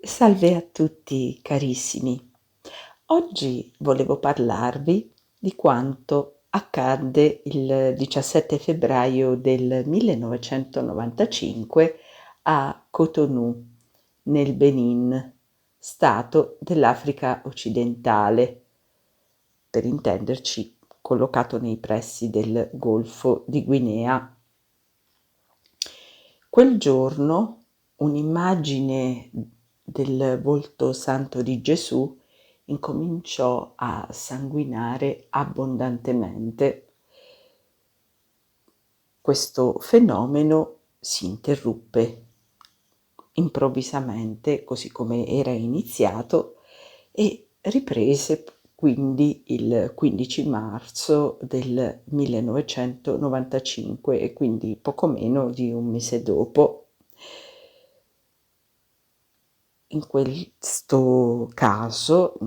Salve a tutti carissimi. Oggi volevo parlarvi di quanto accadde il 17 febbraio del 1995 a Cotonou, nel Benin, stato dell'Africa occidentale, per intenderci collocato nei pressi del Golfo di Guinea. Quel giorno un'immagine del volto santo di Gesù incominciò a sanguinare abbondantemente. Questo fenomeno si interruppe improvvisamente, così come era iniziato, e riprese quindi il 15 marzo del 1995 e quindi poco meno di un mese dopo. In questo caso,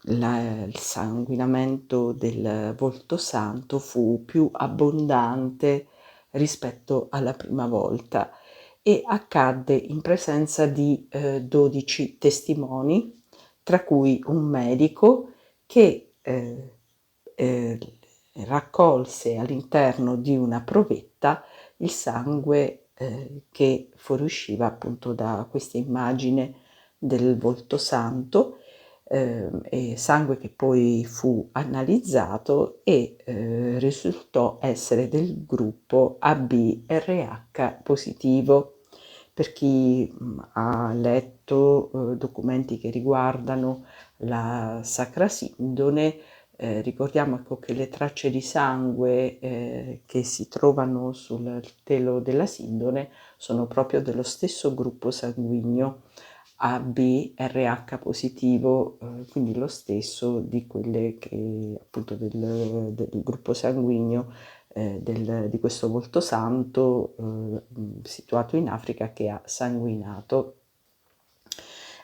il sanguinamento del volto santo fu più abbondante rispetto alla prima volta e accadde in presenza di 12 testimoni, tra cui un medico che raccolse all'interno di una provetta il sangue che fuoriusciva appunto da questa immagine del volto santo, e sangue che poi fu analizzato e risultò essere del gruppo AB-RH positivo. Per chi ha letto documenti che riguardano la Sacra Sindone, ricordiamo ecco che le tracce di sangue che si trovano sul telo della Sindone sono proprio dello stesso gruppo sanguigno AB-RH positivo, quindi lo stesso di quelle che appunto del gruppo sanguigno di questo volto santo situato in Africa che ha sanguinato.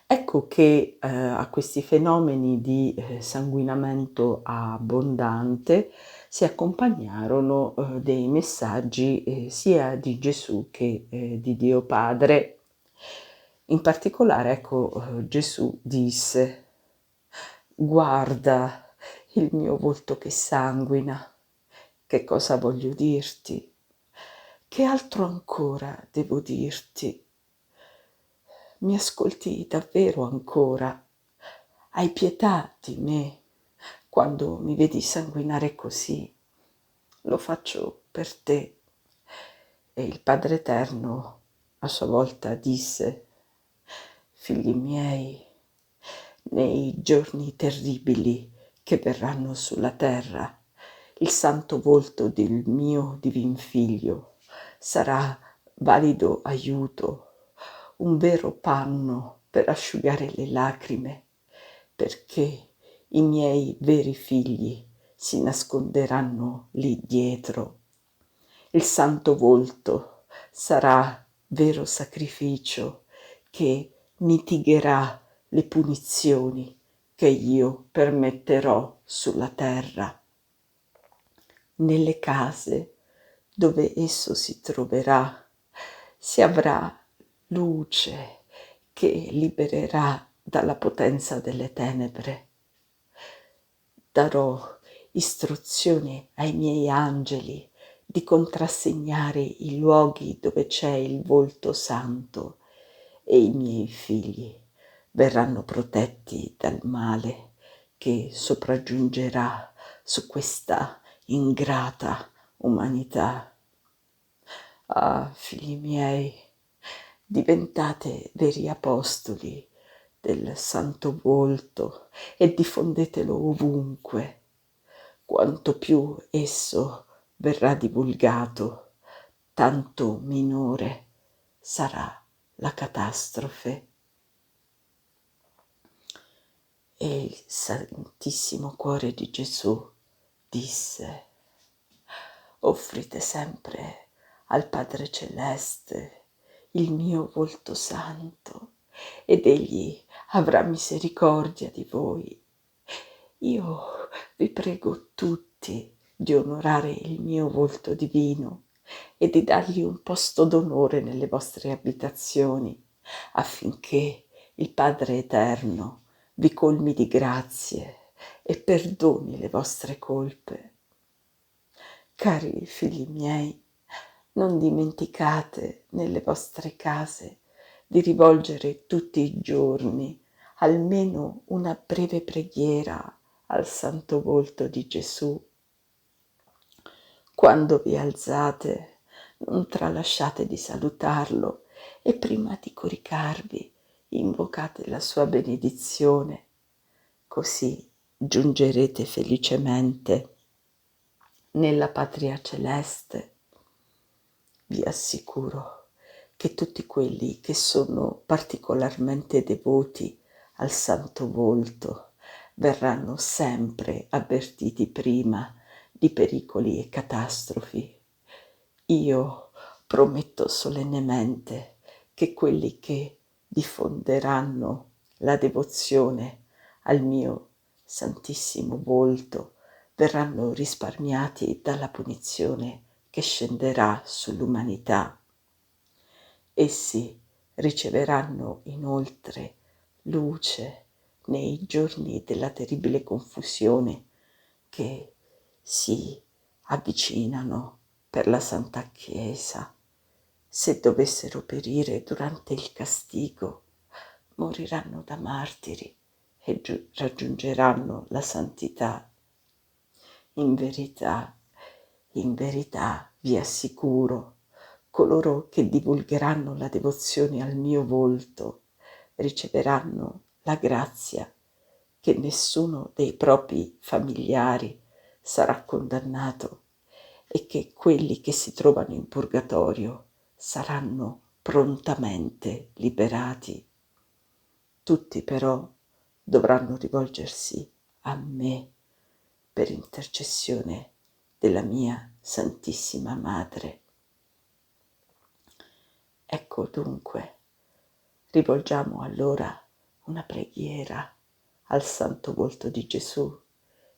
Ecco che a questi fenomeni di sanguinamento abbondante si accompagnarono dei messaggi sia di Gesù che di Dio Padre. In particolare, ecco, Gesù disse: "Guarda il mio volto che sanguina. Che cosa voglio dirti? Che altro ancora devo dirti? Mi ascolti davvero ancora? Hai pietà di me quando mi vedi sanguinare così? Lo faccio per te." E il Padre Eterno a sua volta disse: "Figli miei, nei giorni terribili che verranno sulla terra, il santo volto del mio divin Figlio sarà valido aiuto, un vero panno per asciugare le lacrime, perché i miei veri figli si nasconderanno lì dietro. Il santo volto sarà vero sacrificio che mitigherà le punizioni che io permetterò sulla terra. Nelle case dove esso si troverà si avrà luce che libererà dalla potenza delle tenebre. Darò istruzioni ai miei angeli di contrassegnare i luoghi dove c'è il volto santo e i miei figli verranno protetti dal male che sopraggiungerà su questa ingrata umanità. Ah, figli miei, diventate veri apostoli del santo volto e diffondetelo ovunque. Quanto più esso verrà divulgato, tanto minore sarà la catastrofe." E il Santissimo Cuore di Gesù disse: "Offrite sempre al Padre Celeste il mio volto santo ed egli avrà misericordia di voi. Io vi prego tutti di onorare il mio volto divino e di dargli un posto d'onore nelle vostre abitazioni, affinché il Padre Eterno vi colmi di grazie e perdoni le vostre colpe. Cari figli miei, non dimenticate nelle vostre case di rivolgere tutti i giorni almeno una breve preghiera al Santo Volto di Gesù. Quando vi alzate, non tralasciate di salutarlo e prima di coricarvi invocate la sua benedizione, così giungerete felicemente nella patria celeste. Vi assicuro che tutti quelli che sono particolarmente devoti al Santo Volto verranno sempre avvertiti prima di pericoli e catastrofi. Io prometto solennemente che quelli che diffonderanno la devozione al mio Santissimo Volto verranno risparmiati dalla punizione che scenderà sull'umanità. Essi riceveranno inoltre luce nei giorni della terribile confusione che si avvicinano per la Santa Chiesa. Se dovessero perire durante il castigo, moriranno da martiri e raggiungeranno la santità. In verità vi assicuro, coloro che divulgheranno la devozione al mio volto riceveranno la grazia che nessuno dei propri familiari sarà condannato e che quelli che si trovano in purgatorio saranno prontamente liberati. Tutti però dovranno rivolgersi a me per intercessione della mia Santissima Madre. Ecco dunque, rivolgiamo allora una preghiera al Santo Volto di Gesù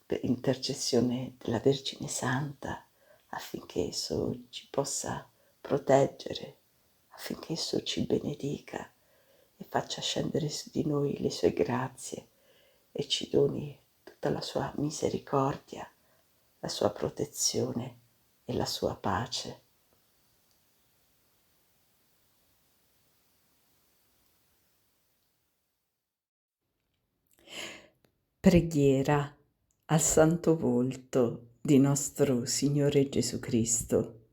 per intercessione della Vergine Santa, affinché esso ci possa proteggere, affinché esso ci benedica e faccia scendere su di noi le sue grazie e ci doni tutta la sua misericordia, la sua protezione e la sua pace. Preghiera al Santo Volto di nostro Signore Gesù Cristo.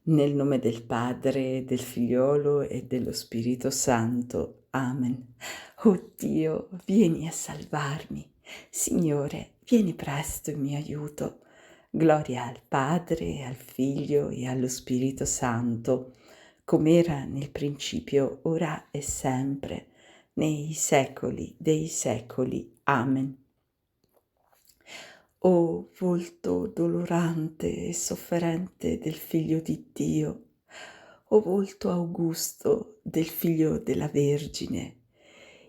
Nel nome del Padre, del Figliolo e dello Spirito Santo. Amen. Oh Dio, vieni a salvarmi. Signore, vieni presto in mio aiuto. Gloria al Padre, al Figlio e allo Spirito Santo, come era nel principio, ora e sempre, nei secoli dei secoli. Amen. O volto dolorante e sofferente del Figlio di Dio, o volto augusto del Figlio della Vergine,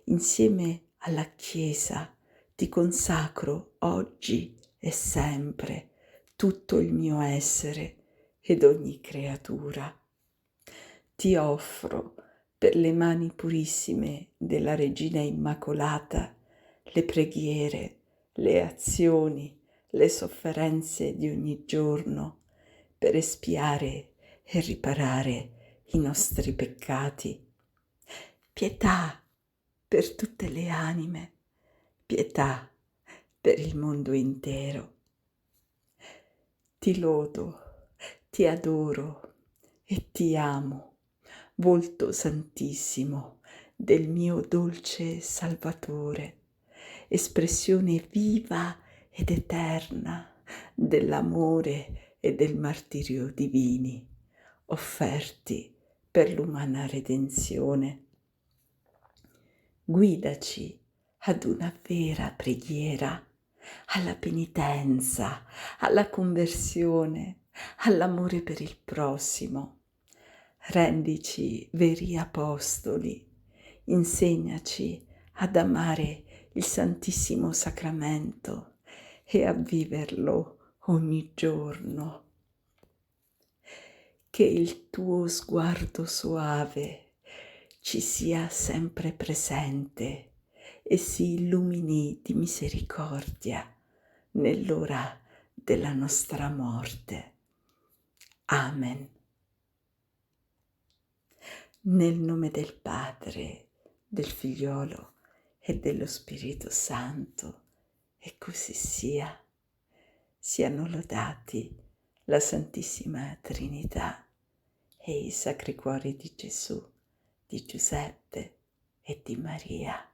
insieme alla Chiesa ti consacro oggi e sempre tutto il mio essere ed ogni creatura. Ti offro per le mani purissime della Regina Immacolata le preghiere, le azioni, le sofferenze di ogni giorno per espiare e riparare i nostri peccati. Pietà per tutte le anime, pietà per il mondo intero. Ti lodo, ti adoro e ti amo, Volto Santissimo del mio dolce Salvatore, espressione viva ed eterna dell'amore e del martirio divini, offerti per l'umana redenzione. Guidaci ad una vera preghiera, alla penitenza, alla conversione, all'amore per il prossimo. Rendici veri apostoli, insegnaci ad amare il Santissimo Sacramento e a viverlo ogni giorno. Che il tuo sguardo soave, ci sia sempre presente e si illumini di misericordia nell'ora della nostra morte. Amen. Nel nome del Padre, del Figliolo e dello Spirito Santo, e così sia. Siano lodati la Santissima Trinità e i Sacri Cuori di Gesù, di Giuseppe e di Maria.